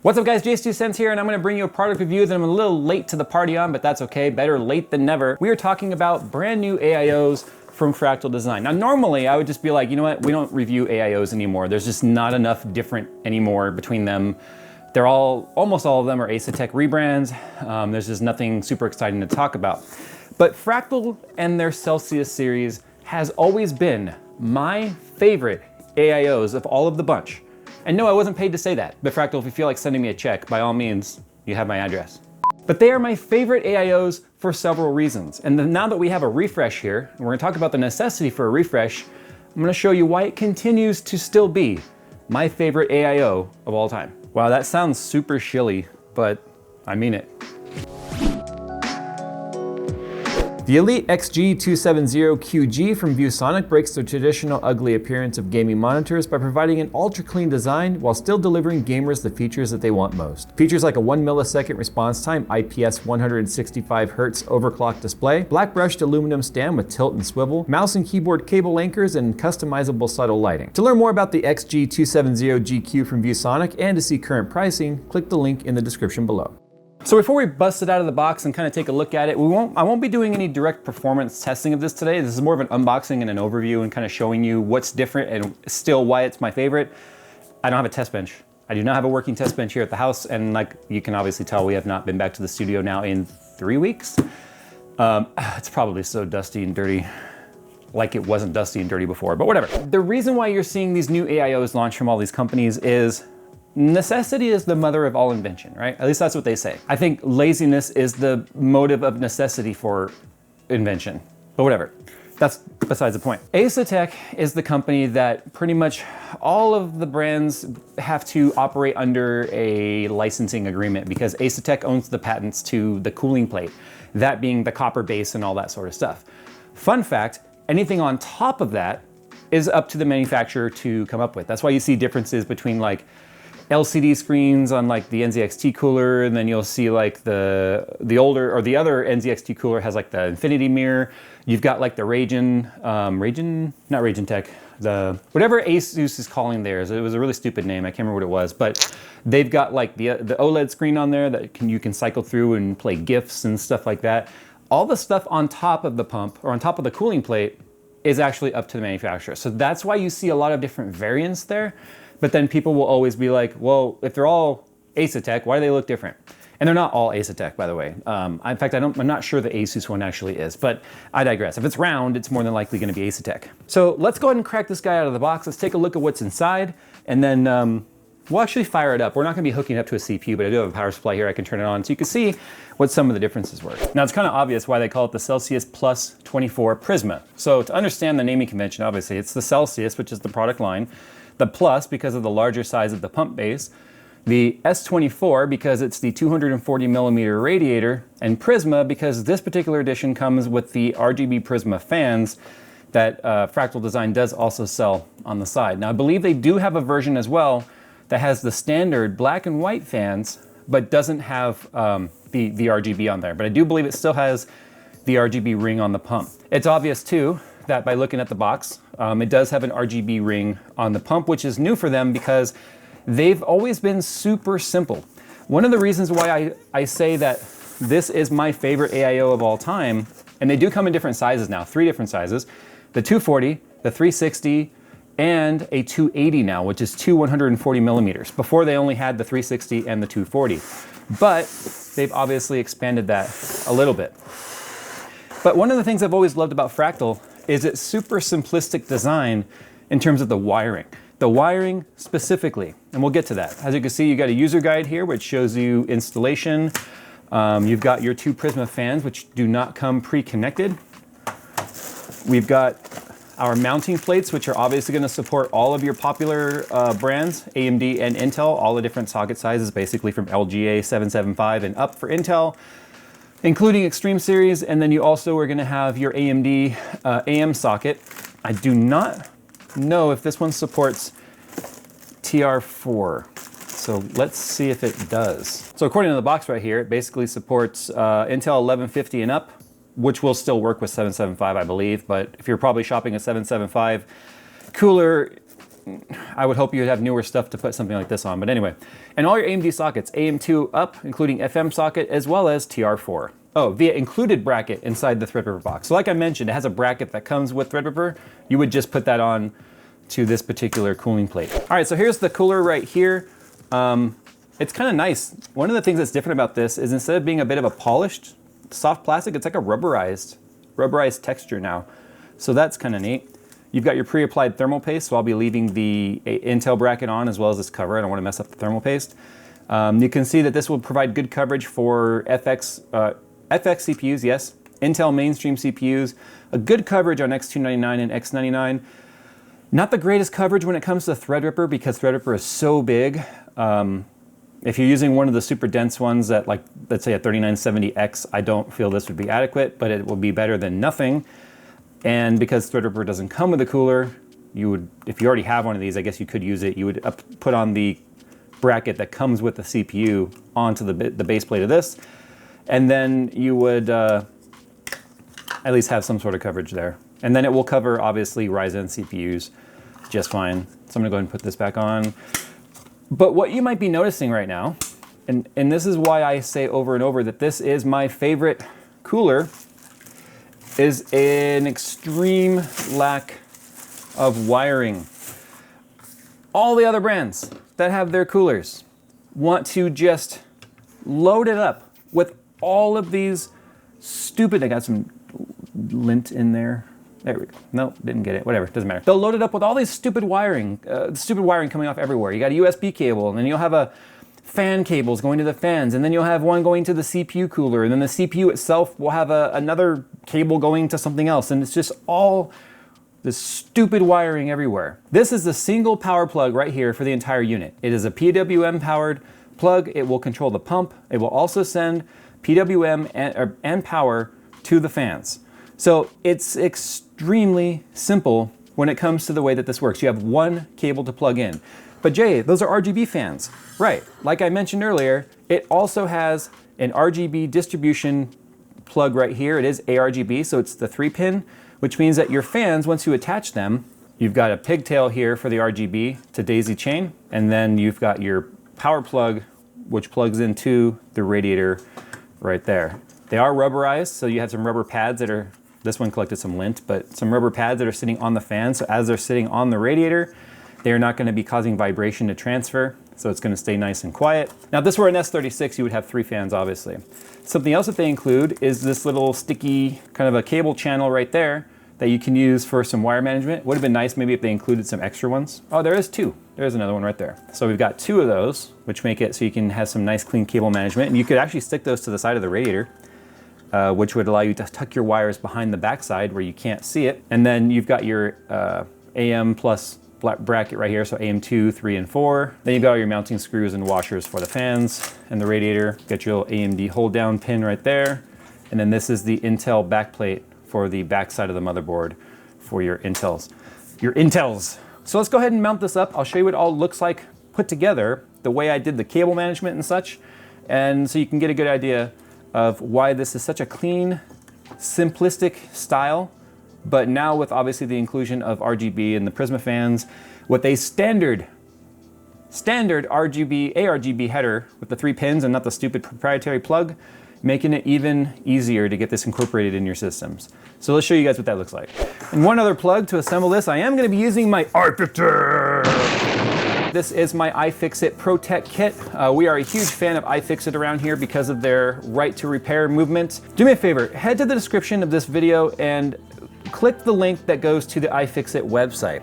What's up guys, Jace2Cents here, and I'm gonna bring you a product review that I'm a little late to the party on, but that's okay, better late than never. We are talking about brand new AIOs from Fractal Design. Now normally I would just be like, you know what, we don't review AIOs anymore. There's just not enough different anymore between them. They're almost all of them are Asetek rebrands. There's just nothing super exciting to talk about. But Fractal and their Celsius series has always been my favorite AIOs of all of the bunch. And no, I wasn't paid to say that, but Fractal, if you feel like sending me a check, by all means, you have my address. But they are my favorite AIOs for several reasons. And then now that we have a refresh here, and we're gonna talk about the necessity for a refresh, I'm gonna show you why it continues to still be my favorite AIO of all time. Wow, that sounds super shilly, but I mean it. The Elite XG270QG from ViewSonic breaks the traditional ugly appearance of gaming monitors by providing an ultra clean design while still delivering gamers the features that they want most. Features like a 1 millisecond response time, IPS 165 Hz overclock display, black brushed aluminum stand with tilt and swivel, mouse and keyboard cable anchors, and customizable subtle lighting. To learn more about the XG270GQ from ViewSonic and to see current pricing, click the link in the description below. So before we bust it out of the box and kind of take a look at it, I won't be doing any direct performance testing of this today. This is more of an unboxing and an overview and kind of showing you what's different and still why it's my favorite. I don't have a test bench. I do not have a working test bench here at the house, and like you can obviously tell, we have not been back to the studio now in 3 weeks. It's probably so dusty and dirty, like it wasn't dusty and dirty before, but whatever. The reason why you're seeing these new AIOs launch from all these companies is necessity is the mother of all invention, right? At least that's what they say. I think laziness is the motive of necessity for invention, but whatever. That's besides the point. Asetek is the company that pretty much all of the brands have to operate under a licensing agreement because Asetek owns the patents to the cooling plate, that being the copper base and all that sort of stuff. Fun fact, anything on top of that is up to the manufacturer to come up with. That's why you see differences between like LCD screens on like the NZXT cooler, and then you'll see like the older or the other NZXT cooler has like the infinity mirror. You've got like the not Raging Tech, the whatever Asus is calling theirs. It was a really stupid name. I can't remember what it was, but they've got like the OLED screen on there that you can cycle through and play GIFs and stuff like that. All the stuff on top of the pump or on top of the cooling plate is actually up to the manufacturer. So that's why you see a lot of different variants there. But then people will always be like, well, if they're all Asetek, why do they look different? And they're not all Asetek, by the way. In fact, I'm not sure the Asus one actually is, but I digress. If it's round, it's more than likely gonna be Asetek. So let's go ahead and crack this guy out of the box. Let's take a look at what's inside, and then we'll actually fire it up. We're not gonna be hooking it up to a CPU, but I do have a power supply here. I can turn it on so you can see what some of the differences were. Now it's kind of obvious why they call it the Celsius Plus 24 Prisma. So to understand the naming convention, obviously, it's the Celsius, which is the product line, the Plus because of the larger size of the pump base, the S24 because it's the 240 millimeter radiator, and Prisma because this particular edition comes with the RGB Prisma fans that Fractal Design does also sell on the side. Now I believe they do have a version as well that has the standard black and white fans, but doesn't have the RGB on there. But I do believe it still has the RGB ring on the pump. It's obvious too that by looking at the box, it does have an RGB ring on the pump, which is new for them because they've always been super simple. One of the reasons why I say that this is my favorite AIO of all time, and they do come in different sizes now, 3 different sizes, the 240, the 360, and a 280 now, which is 140 millimeters. Before they only had the 360 and the 240, but they've obviously expanded that a little bit. But one of the things I've always loved about Fractal is its super simplistic design in terms of the wiring. The wiring specifically, and we'll get to that. As you can see, you got a user guide here which shows you installation. You've got your 2 Prisma fans which do not come pre-connected. We've got our mounting plates which are obviously going to support all of your popular brands, AMD and Intel, all the different socket sizes basically from LGA 775 and up for Intel, including Extreme Series, and then you also are going to have your AMD AM socket. I do not know if this one supports TR4, so let's see if it does. So according to the box right here, it basically supports Intel 1150 and up, which will still work with 775, I believe, but if you're probably shopping a 775 cooler, I would hope you would have newer stuff to put something like this on. But anyway, and all your AMD sockets, AM2 up, including FM socket, as well as TR4. Oh, via included bracket inside the Threadripper box. So like I mentioned, it has a bracket that comes with Threadripper. You would just put that on to this particular cooling plate. All right, so here's the cooler right here. It's kind of nice. One of the things that's different about this is instead of being a bit of a polished, soft plastic, it's like a rubberized texture now. So that's kind of neat. You've got your pre-applied thermal paste, so I'll be leaving the Intel bracket on as well as this cover. I don't want to mess up the thermal paste. You can see that this will provide good coverage for FX CPUs, yes, Intel mainstream CPUs, a good coverage on X299 and X99. Not the greatest coverage when it comes to Threadripper because Threadripper is so big. If you're using one of the super dense ones at, like, let's say a 3970X, I don't feel this would be adequate, but it will be better than nothing. And because Threadripper doesn't come with a cooler, you would, if you already have one of these, I guess you could use it. You would put on the bracket that comes with the CPU onto the base plate of this, and then you would at least have some sort of coverage there. And then it will cover, obviously, Ryzen CPUs just fine. So I'm gonna go ahead and put this back on. But what you might be noticing right now, and this is why I say over and over that this is my favorite cooler, is an extreme lack of wiring. All the other brands that have their coolers want to just load it up with all of these stupid, I got some lint in there. There we go. Nope, didn't get it. Whatever, doesn't matter. They'll load it up with all these stupid wiring coming off everywhere. You got a USB cable, and then you'll have a fan cables going to the fans, and then you'll have one going to the CPU cooler, and then the CPU itself will have another cable going to something else, and it's just all this stupid wiring everywhere. This is the single power plug right here for the entire unit. It is a PWM powered plug. It will control the pump. It will also send PWM and power to the fans. So it's extremely simple when it comes to the way that this works. You have one cable to plug in. But Jay, those are RGB fans. Right, like I mentioned earlier, it also has an RGB distribution plug right here. It is ARGB, so it's the 3-pin, which means that your fans, once you attach them, you've got a pigtail here for the RGB to daisy chain, and then you've got your power plug, which plugs into the radiator right there. They are rubberized, so you have some rubber pads that are, this one collected some lint, but some rubber pads that are sitting on the fan, so as they're sitting on the radiator, they're not going to be causing vibration to transfer, so it's going to stay nice and quiet. Now, if this were an S36, you would have 3 fans, obviously. Something else that they include is this little sticky kind of a cable channel right there that you can use for some wire management. Would have been nice maybe if they included some extra ones. Oh, there is 2. There's another one right there. So we've got 2 of those, which make it so you can have some nice clean cable management, and you could actually stick those to the side of the radiator, which would allow you to tuck your wires behind the backside where you can't see it. And then you've got your AM plus bracket right here, so AM2, 3, and 4. Then you've got all your mounting screws and washers for the fans and the radiator. Get your little AMD hold down pin right there. And then this is the Intel backplate for the backside of the motherboard for your Intels. So let's go ahead and mount this up. I'll show you what it all looks like put together, the way I did the cable management and such, and so you can get a good idea of why this is such a clean, simplistic style, but now with obviously the inclusion of RGB and the Prisma fans, with a standard ARGB header with the 3 pins and not the stupid proprietary plug, making it even easier to get this incorporated in your systems. So let's show you guys what that looks like. And one other plug to assemble this, I am going to be using my iFixit. This is my iFixit ProTech kit. We are a huge fan of iFixit around here because of their right to repair movement. Do me a favor, head to the description of this video and click the link that goes to the iFixit website.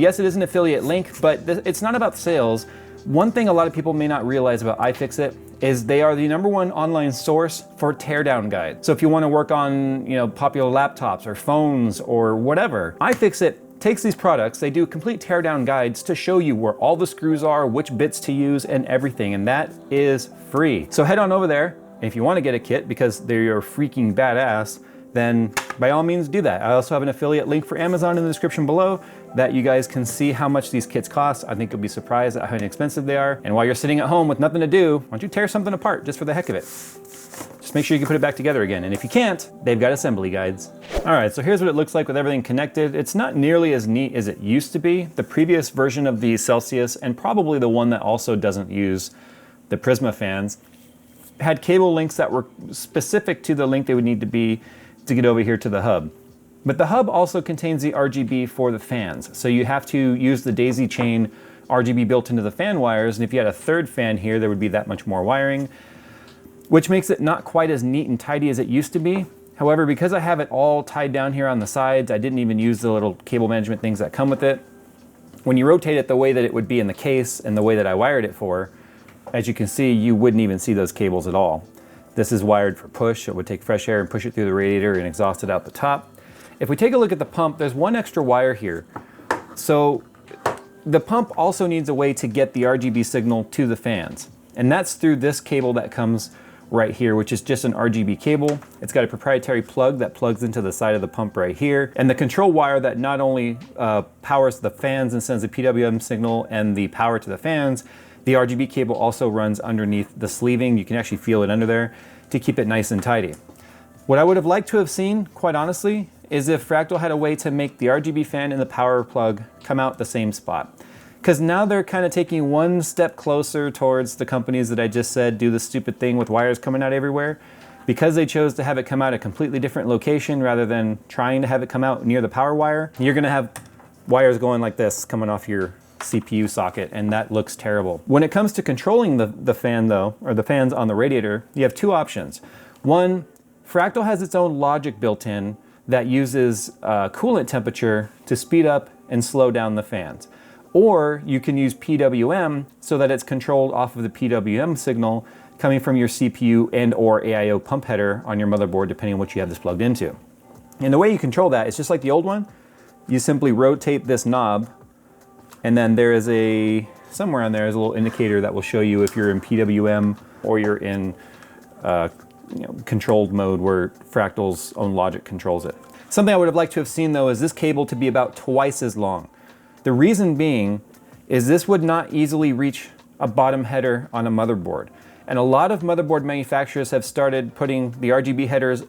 Yes, it is an affiliate link, but it's not about sales. One thing a lot of people may not realize about iFixit is they are the #1 online source for teardown guides. So if you want to work on, popular laptops or phones or whatever, iFixit takes these products, they do complete teardown guides to show you where all the screws are, which bits to use, and everything, and that is free. So head on over there, and if you want to get a kit because they're freaking badass, then by all means do that. I also have an affiliate link for Amazon in the description below that you guys can see how much these kits cost. I think you'll be surprised at how inexpensive they are. And while you're sitting at home with nothing to do, why don't you tear something apart just for the heck of it? Just make sure you can put it back together again. And if you can't, they've got assembly guides. All right, so here's what it looks like with everything connected. It's not nearly as neat as it used to be. The previous version of the Celsius, and probably the one that also doesn't use the Prisma fans, had cable links that were specific to the link they would need to be to get over here to the hub. But the hub also contains the RGB for the fans. So you have to use the daisy chain RGB built into the fan wires. And if you had a third fan here, there would be that much more wiring, which makes it not quite as neat and tidy as it used to be. However, because I have it all tied down here on the sides, I didn't even use the little cable management things that come with it. When you rotate it the way that it would be in the case and the way that I wired it for, as you can see, you wouldn't even see those cables at all. This is wired for push. It would take fresh air and push it through the radiator and exhaust it out the top. If we take a look at the pump, there's one extra wire here. So the pump also needs a way to get the RGB signal to the fans. And that's through this cable that comes right here, which is just an RGB cable. It's got a proprietary plug that plugs into the side of the pump right here. And the control wire that not only powers the fans and sends the PWM signal and the power to the fans, the RGB cable also runs underneath the sleeving. You can actually feel it under there to keep it nice and tidy. What I would have liked to have seen, quite honestly, is if Fractal had a way to make the RGB fan and the power plug come out the same spot. Because now they're kind of taking one step closer towards the companies that I just said do the stupid thing with wires coming out everywhere. Because they chose to have it come out a completely different location rather than trying to have it come out near the power wire, you're gonna have wires going like this coming off your CPU socket, and that looks terrible. When it comes to controlling the fan though, or the fans on the radiator, you have two options. One, Fractal has its own logic built in that uses coolant temperature to speed up and slow down the fans. Or you can use PWM so that it's controlled off of the PWM signal coming from your CPU and or AIO pump header on your motherboard, depending on what you have this plugged into. And the way you control that is just like the old one. You simply rotate this knob, and then there is somewhere on there is a little indicator that will show you if you're in PWM or you're in controlled mode where Fractal's own logic controls it. Something I would have liked to have seen though is this cable to be about twice as long. The reason being is this would not easily reach a bottom header on a motherboard. And a lot of motherboard manufacturers have started putting the RGB headers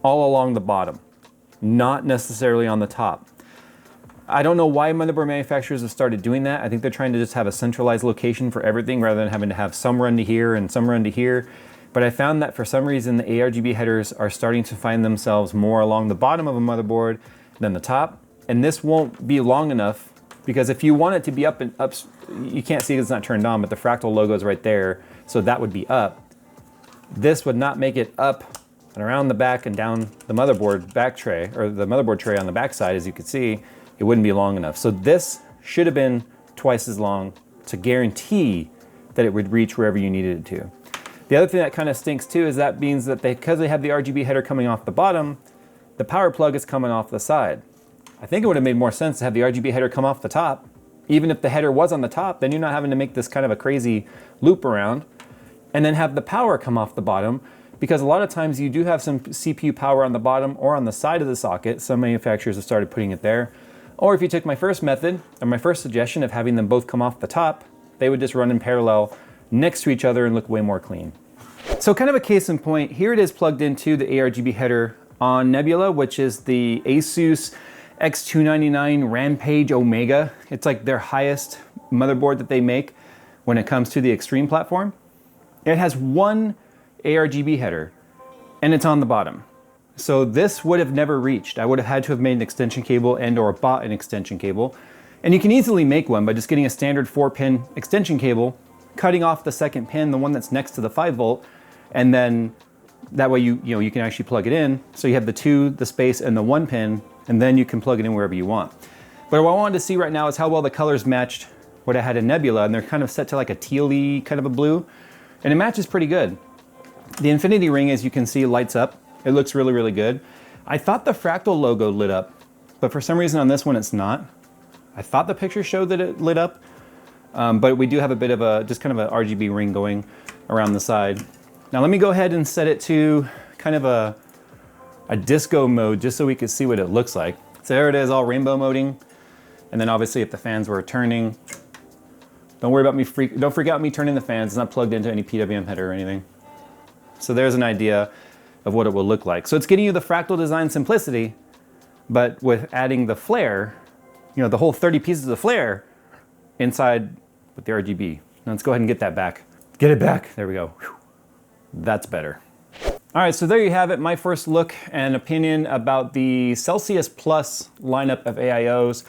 all along the bottom, not necessarily on the top. I don't know why motherboard manufacturers have started doing that. I think they're trying to just have a centralized location for everything rather than having to have some run to here and some run to here. But I found that for some reason the ARGB headers are starting to find themselves more along the bottom of a motherboard than the top. And this won't be long enough, because if you want it to be up, you can't see it, it's not turned on, but the Fractal logo is right there, so that would be up. This would not make it up and around the back and down the motherboard back tray, or the motherboard tray on the back side, as you can see, it wouldn't be long enough. So this should have been twice as long to guarantee that it would reach wherever you needed it to. The other thing that kind of stinks too is that means that because they have the RGB header coming off the bottom, the power plug is coming off the side. I think it would have made more sense to have the RGB header come off the top. Even if the header was on the top, then you're not having to make this kind of a crazy loop around, and then have the power come off the bottom, because a lot of times you do have some CPU power on the bottom or on the side of the socket. Some manufacturers have started putting it there. Or if you took my first method, or my first suggestion of having them both come off the top, they would just run in parallel next to each other and look way more clean. So kind of a case in point, here it is plugged into the ARGB header on Nebula, which is the Asus X299 Rampage Omega. It's like their highest motherboard that they make when it comes to the Extreme platform. It has one ARGB header, and it's on the bottom. So this would have never reached. I would have had to have made an extension cable and or bought an extension cable. And you can easily make one by just getting a standard 4-pin extension cable, cutting off the second pin, the one that's next to the 5-volt, and then that way you can actually plug it in. So you have the 2, the space, and the 1 pin, and then you can plug it in wherever you want. But what I wanted to see right now is how well the colors matched what I had in Nebula, and they're kind of set to like a teal-y kind of a blue, and it matches pretty good. The infinity ring, as you can see, lights up. It looks really, really good. I thought the Fractal logo lit up, but for some reason on this one it's not. I thought the picture showed that it lit up, but we do have a bit of a, just kind of an RGB ring going around the side. Now let me go ahead and set it to kind of a disco mode just so we can see what it looks like. So there it is, all rainbow moding. And then obviously if the fans were turning, don't worry about me, don't freak out me turning the fans. It's not plugged into any PWM header or anything. So there's an idea of what it will look like. So it's getting you the Fractal Design simplicity, but with adding the flare, you know, the whole 30 pieces of flare inside with the RGB. Now let's go ahead and get that back. Get it back. There we go. Whew. That's better. All right, so there you have it. My first look and opinion about the Celsius Plus lineup of AIOs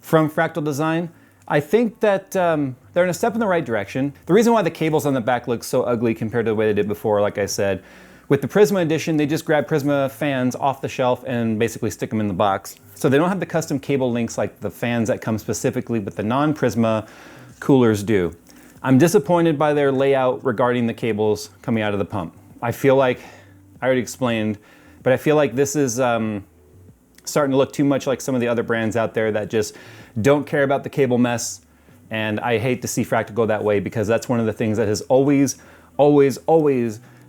from Fractal Design. I think that they're in a step in the right direction. The reason why the cables on the back look so ugly compared to the way they did before, like I said, with the Prisma edition, they just grab Prisma fans off the shelf and basically stick them in the box. So they don't have the custom cable links like the fans that come specifically with the non-Prisma coolers do. I'm disappointed by their layout regarding the cables coming out of the pump. I feel like, I already explained, but I feel like this is starting to look too much like some of the other brands out there that just don't care about the cable mess. And I hate to see Fractal go that way, because that's one of the things that has always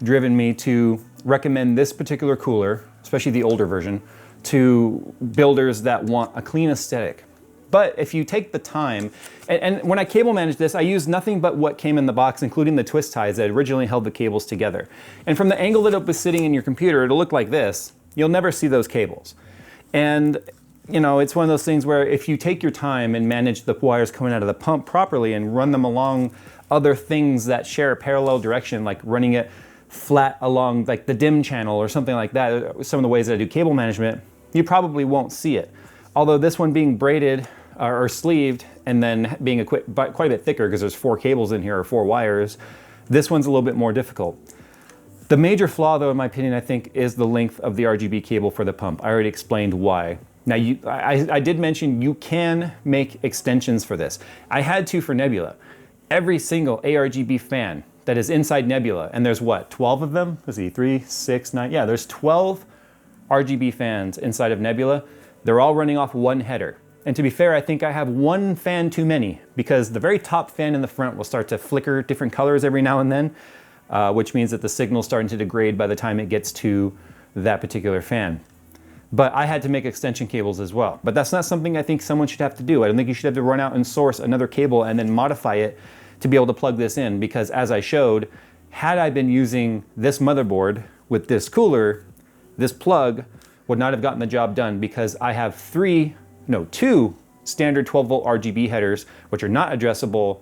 driven me to recommend this particular cooler, especially the older version, to builders that want a clean aesthetic. But if you take the time, and when I cable managed this, I used nothing but what came in the box, including the twist ties that originally held the cables together. And from the angle that it was sitting in your computer, it'll look like this. You'll never see those cables. And you know, it's one of those things where if you take your time and manage the wires coming out of the pump properly and run them along other things that share a parallel direction, like running it flat along like the DIMM channel or something like that, some of the ways that I do cable management, you probably won't see it. Although this one being braided or sleeved and then being quite a bit thicker because there's 4 cables in here or 4 wires, this one's a little bit more difficult. The major flaw, though, in my opinion, I think, is the length of the RGB cable for the pump. I already explained why. Now, I did mention you can make extensions for this. I had to for Nebula. Every single ARGB fan that is inside Nebula, and there's what, 12 of them? Let's see, 3, 6, 9, yeah, there's 12 RGB fans inside of Nebula. They're all running off one header. And to be fair, I think I have one fan too many, because the very top fan in the front will start to flicker different colors every now and then, which means that the signal's starting to degrade by the time it gets to that particular fan. But I had to make extension cables as well. But that's not something I think someone should have to do. I don't think you should have to run out and source another cable and then modify it to be able to plug this in, because as I showed, had I been using this motherboard with this cooler, this plug would not have gotten the job done, because I have 2 standard 12 volt RGB headers, which are not addressable,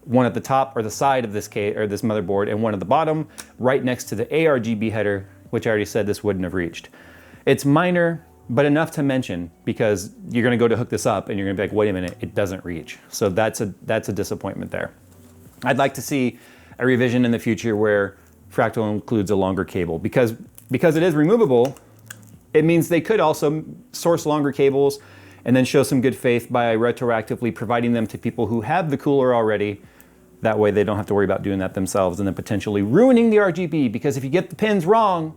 one at the top or the side of this this motherboard, and one at the bottom, right next to the ARGB header, which I already said this wouldn't have reached. It's minor, but enough to mention, because you're gonna go to hook this up and you're gonna be like, wait a minute, it doesn't reach. So that's a disappointment there. I'd like to see a revision in the future where Fractal includes a longer cable, because it is removable. It means they could also source longer cables and then show some good faith by retroactively providing them to people who have the cooler already. That way they don't have to worry about doing that themselves and then potentially ruining the RGB, because if you get the pins wrong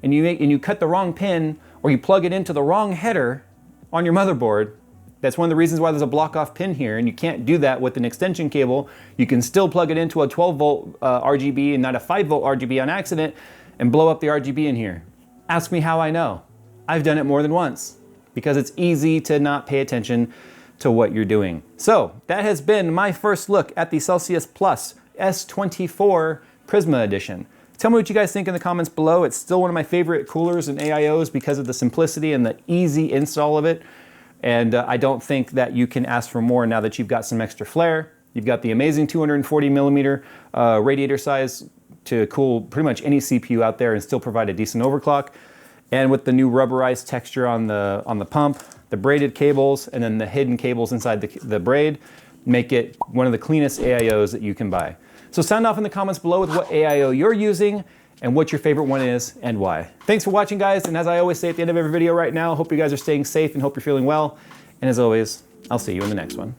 and you cut the wrong pin, or you plug it into the wrong header on your motherboard, that's one of the reasons why there's a block off pin here, and you can't do that with an extension cable. You can still plug it into a 12 volt RGB and not a 5 volt RGB on accident and blow up the RGB in here. Ask me how I know. I've done it more than once, because it's easy to not pay attention to what you're doing. So that has been my first look at the Celsius Plus S24 Prisma Edition. Tell me what you guys think in the comments below. It's still one of my favorite coolers and AIOs because of the simplicity and the easy install of it. And I don't think that you can ask for more now that you've got some extra flare. You've got the amazing 240 millimeter radiator size to cool pretty much any CPU out there and still provide a decent overclock. And with the new rubberized texture on the pump, the braided cables, and then the hidden cables inside the braid, make it one of the cleanest AIOs that you can buy. So sound off in the comments below with what AIO you're using and what your favorite one is and why. Thanks for watching, guys. And as I always say at the end of every video right now, hope you guys are staying safe and hope you're feeling well. And as always, I'll see you in the next one.